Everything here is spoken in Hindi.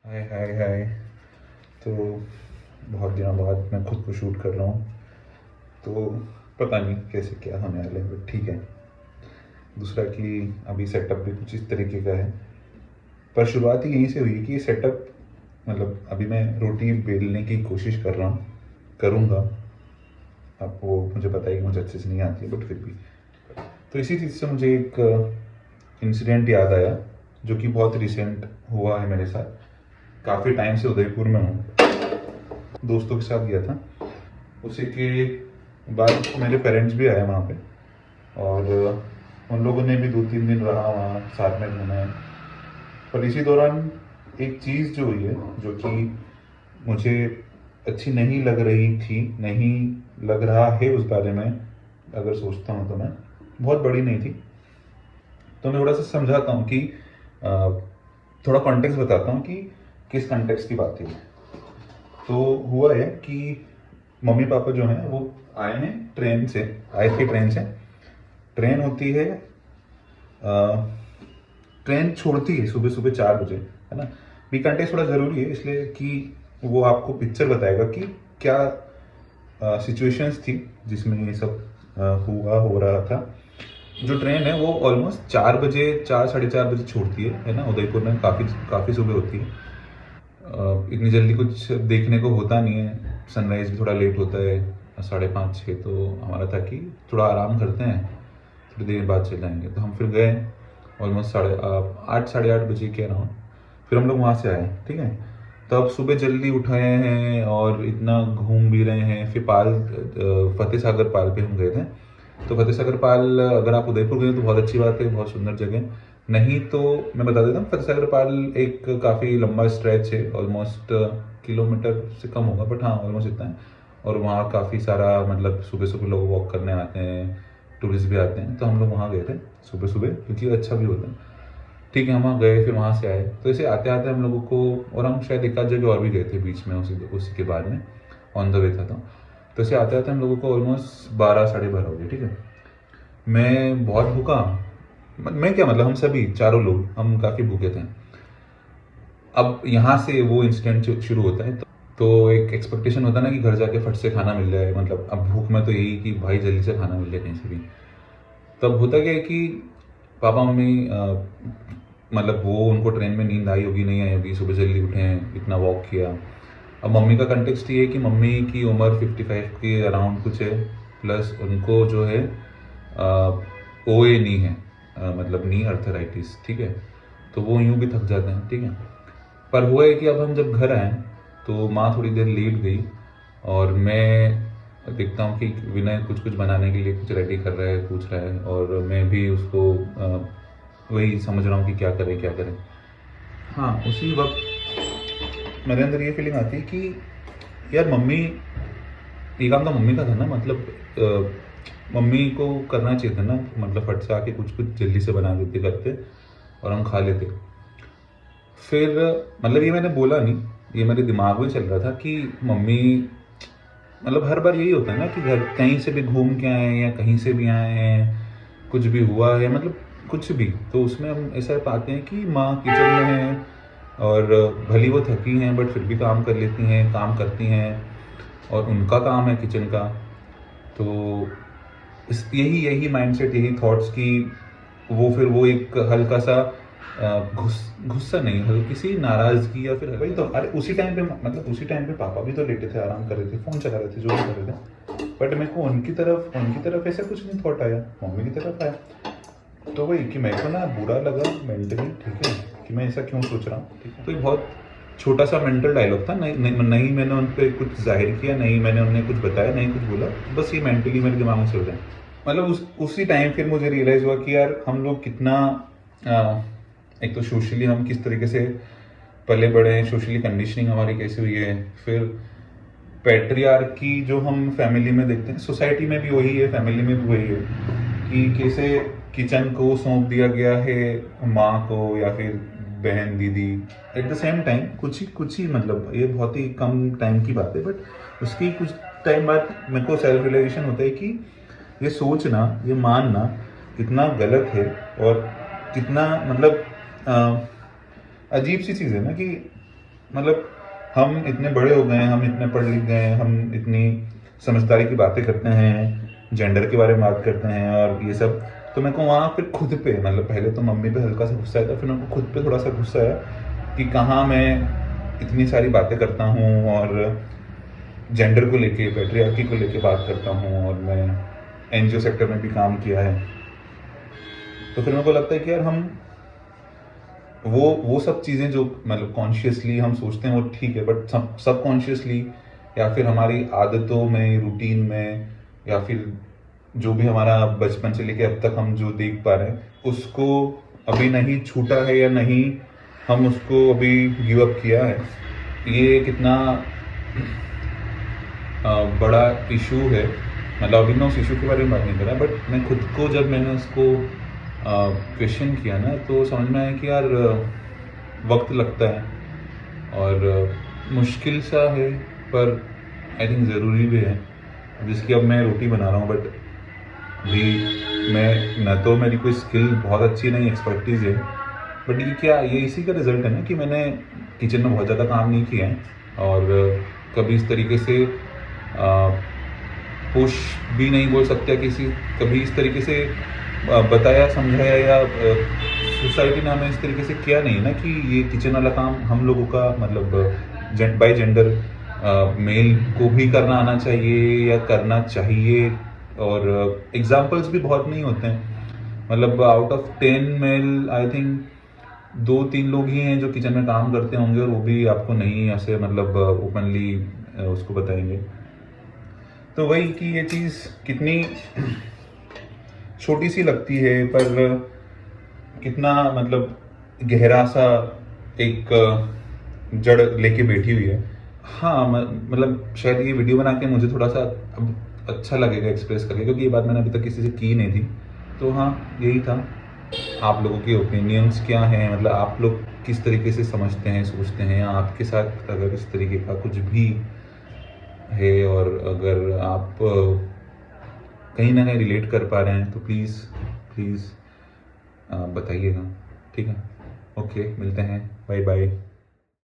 हाय हाय हाय। तो बहुत दिनों बाद मैं खुद को शूट कर रहा हूँ, तो पता नहीं कैसे क्या होने वाला है, बट ठीक है। दूसरा कि अभी सेटअप भी कुछ इस तरीके का है, पर शुरुआत ही यहीं से हुई कि ये सेटअप मतलब अभी मैं रोटी बेलने की कोशिश कर रहा हूँ, करूँगा। आपको मुझे पता है कि मुझे अच्छे से नहीं आती है, बट फिर भी। तो इसी चीज़ से मुझे एक इंसिडेंट याद आया, जो कि बहुत रिसेंट हुआ है मेरे साथ। काफ़ी टाइम से उदयपुर में हूँ, दोस्तों के साथ गया था। उसी के बाद मेरे पेरेंट्स भी आए वहाँ पे, और उन लोगों ने भी 2-3 दिन रहा वहाँ, साथ में घूमे। पर इसी दौरान एक चीज़ जो हुई है, जो कि मुझे अच्छी नहीं लग रही थी, नहीं लग रहा है उस बारे में, अगर सोचता हूँ तो मैं, बहुत बड़ी नहीं थी। तो मैं थोड़ा सा समझाता हूँ कि थोड़ा कॉन्टेक्स्ट बताता हूँ कि किस कॉन्टेक्स्ट की बात है। तो हुआ है कि मम्मी पापा जो हैं वो आए हैं ट्रेन से, आए थे ट्रेन से। ट्रेन होती है, ट्रेन छोड़ती है सुबह सुबह 4 बजे, है ना। बी कंटेक्स्ट थोड़ा ज़रूरी है, इसलिए कि वो आपको पिक्चर बताएगा कि क्या सिचुएशंस थी जिसमें ये सब हुआ हो रहा था। जो ट्रेन है वो ऑलमोस्ट 4 बजे, 4 साढ़े 4 बजे छोड़ती है ना। उदयपुर में काफ़ी काफ़ी सुबह होती है। इतनी जल्दी कुछ देखने को होता नहीं है, सनराइज़ भी थोड़ा लेट होता है, 5:30 6। तो हमारा था कि थोड़ा आराम करते हैं, थोड़ी देर बाद चल जाएंगे। तो हम फिर गए ऑलमोस्ट 8 8:30 बजे के अराउंड। फिर हम लोग वहाँ से आए, ठीक है। तब सुबह जल्दी उठाए हैं और इतना घूम भी रहे हैं। फिर फतेह सागर पाल पे हम गए थे। तो फतेह सागर पाल, अगर आप उदयपुर गए तो बहुत अच्छी बात है, बहुत सुंदर जगह। नहीं तो मैं बता देता हूँ, फतेह सागर पाल एक काफ़ी लंबा स्ट्रेच है, ऑलमोस्ट किलोमीटर से कम होगा, बट हाँ ऑलमोस्ट इतना है। और वहाँ काफ़ी सारा मतलब सुबह सुबह लोग वॉक करने आते हैं, टूरिस्ट भी आते हैं। तो हम लोग वहाँ गए थे सुबह सुबह, क्योंकि अच्छा भी होता है। ठीक है, हम वहाँ गए, फिर वहाँ से आए। तो ऐसे आते आते हम लोगों को, और हम शायद एक आध जगह और भी गए थे बीच में, उसी उसी के बाद में ऑन द वे था। तो ऐसे आते आते हम लोगों को ऑलमोस्ट 12 साढ़े 12 हो गए, ठीक है। मैं बहुत भूखा, मैं क्या मतलब हम सभी चारों लोग हम काफ़ी भूखे थे। अब यहाँ से वो इंसिडेंट शुरू होता है। तो एक एक्सपेक्टेशन होता है ना कि घर जाके फट से खाना मिल जाए, मतलब अब भूख में तो यही कि भाई जल्दी से खाना मिल जाए कहीं से भी। तब होता क्या है कि पापा मम्मी मतलब वो उनको ट्रेन में नींद आई होगी नहीं आई होगी, सुबह जल्दी उठे हैं, इतना वॉक किया। अब मम्मी का कंटेक्स्ट ये है कि मम्मी की उम्र 55 के अराउंड कुछ है, प्लस उनको जो है ओए नी है, मतलब नी अर्थराइटिस, ठीक है। तो वो यूं भी थक जाते हैं, ठीक है। पर हुआ है कि अब हम जब घर आए तो माँ थोड़ी देर लेट गई, और मैं देखता हूँ कि विनय कुछ कुछ बनाने के लिए कुछ रेडी कर रहा है, पूछ रहा है, और मैं भी उसको वही समझ रहा हूँ कि क्या करें क्या करें। हाँ, उसी वक्त मेरे अंदर ये फीलिंग आती है कि यार मम्मी, ये काम तो मम्मी का था ना, मतलब मम्मी को करना चाहिए था ना, मतलब फट से आके कुछ कुछ जल्दी से बना देते करते, और हम खा लेते। फिर मतलब ये मैंने बोला नहीं, ये मेरे दिमाग में चल रहा था कि मम्मी, मतलब हर बार यही होता है ना कि घर कहीं से भी घूम के आए हैं या कहीं से भी आए हैं, कुछ भी हुआ है, मतलब कुछ भी, तो उसमें हम ऐसा पाते हैं कि माँ किचन में है, और भली वो थकी हैं बट फिर भी काम कर लेती हैं, काम करती हैं, और उनका काम है किचन का। तो इस यही यही माइंडसेट, यही थॉट्स की वो, फिर वो एक हल्का सा गुस्सा नहीं, हल्की सी नाराजगी, या फिर वही तो। अरे उसी टाइम पे, मतलब उसी टाइम पे पापा भी तो लेटे थे, आराम कर रहे थे, फोन चला रहे थे, जो भी कर रहे थे। बट मेरे को उनकी तरफ ऐसा कुछ नहीं थॉट आया, मम्मी की तरफ आया। तो वही कि मेरे को ना बुरा लगा मेंटली, ठीक है, कि मैं ऐसा क्यों सोच रहा हूँ, ठीक है। तो ये बहुत छोटा सा मेंटल डायलॉग था, नहीं मैंने उन पर कुछ जाहिर किया, नहीं मैंने उन्हें कुछ बताया, नहीं कुछ बोला, बस ये मेंटली मेरे दिमाग में चल रहा है। मतलब उसी टाइम फिर मुझे रियलाइज़ हुआ कि यार हम लोग कितना एक तो सोशली हम किस तरीके से पले बड़े हैं, सोशली कंडीशनिंग हमारी कैसी हुई है। फिर पैट्रियार्की जो हम फैमिली में देखते हैं, सोसाइटी में भी वही है, फैमिली में भी वही है, कि कैसे किचन को सौंप दिया गया है माँ को या फिर बहन दीदी। एट द सेम टाइम कुछ ही मतलब ये बहुत ही कम टाइम की बात है, बट उसकी कुछ टाइम बाद मेरे को सेल्फ रियलाइजेशन होता है कि ये सोचना, ये मानना कितना गलत है, और कितना मतलब अजीब सी चीज़ है ना कि मतलब हम इतने बड़े हो गए हैं, हम इतने पढ़ लिख गए हैं, हम इतनी समझदारी की बातें करते हैं, जेंडर के बारे में बात करते हैं और ये सब। तो मेरे को वहाँ फिर खुद पे, मतलब पहले तो मम्मी पे हल्का सा गुस्सा आया था, फिर मेरे को खुद पे थोड़ा सा गुस्सा आया कि कहाँ मैं इतनी सारी बातें करता हूँ और जेंडर को लेके, पैट्रियार्की को लेके बात करता हूँ, और मैं एनजीओ सेक्टर में भी काम किया है। तो फिर मेरे को लगता है कि यार हम वो सब चीज़ें जो मतलब कॉन्शियसली हम सोचते हैं वो ठीक है, बट सब कॉन्शियसली या फिर हमारी आदतों में, रूटीन में, या फिर जो भी हमारा बचपन से लेके अब तक हम जो देख पा रहे हैं उसको अभी नहीं छूटा है, या नहीं हम उसको अभी गिव अप किया है। ये कितना बड़ा इशू है। मतलब अभी मैं उस इशू के बारे में बात नहीं कर रहा, बट मैं खुद को जब मैंने उसको क्वेश्चन किया ना, तो समझ में आया कि यार वक्त लगता है और मुश्किल सा है, पर आई थिंक ज़रूरी भी है। जिसकी अब मैं रोटी बना रहा हूँ, बट भी मैं न तो मेरी कोई स्किल बहुत अच्छी नहीं, एक्सपर्टीज़ है, बट ये क्या, ये इसी का रिजल्ट है ना कि मैंने किचन में बहुत ज़्यादा काम नहीं किया है, और कभी इस तरीके से पुश भी नहीं बोल सकते किसी, कभी इस तरीके से बताया, समझाया, या सोसाइटी ने हमें इस तरीके से किया नहीं ना कि ये किचन वाला काम हम लोगों का, मतलब बाय जेंडर मेल को भी करना आना चाहिए या करना चाहिए। और एग्जाम्पल्स भी बहुत नहीं होते हैं, मतलब out of 10 male I think 2-3 लोग ही हैं जो किचन में काम करते होंगे, और वो भी आपको नहीं ऐसे मतलब ओपनली उसको बताएंगे। तो वही कि ये चीज़ कितनी छोटी सी लगती है, पर कितना मतलब गहरा सा एक जड़ लेके बैठी हुई है। हाँ, मतलब शायद ये वीडियो बना के मुझे थोड़ा सा अब अच्छा लगेगा एक्सप्रेस करके, क्योंकि ये बात मैंने अभी तक किसी से की नहीं थी। तो हाँ, यही था। आप लोगों के ओपिनियंस क्या हैं, मतलब आप लोग किस तरीके से समझते हैं, सोचते हैं, या आपके साथ अगर इस तरीके का कुछ भी है, और अगर आप कहीं ना कहीं रिलेट कर पा रहे हैं, तो प्लीज़ प्लीज़ बताइएगा। ठीक है, ओके, मिलते हैं, बाय बाय।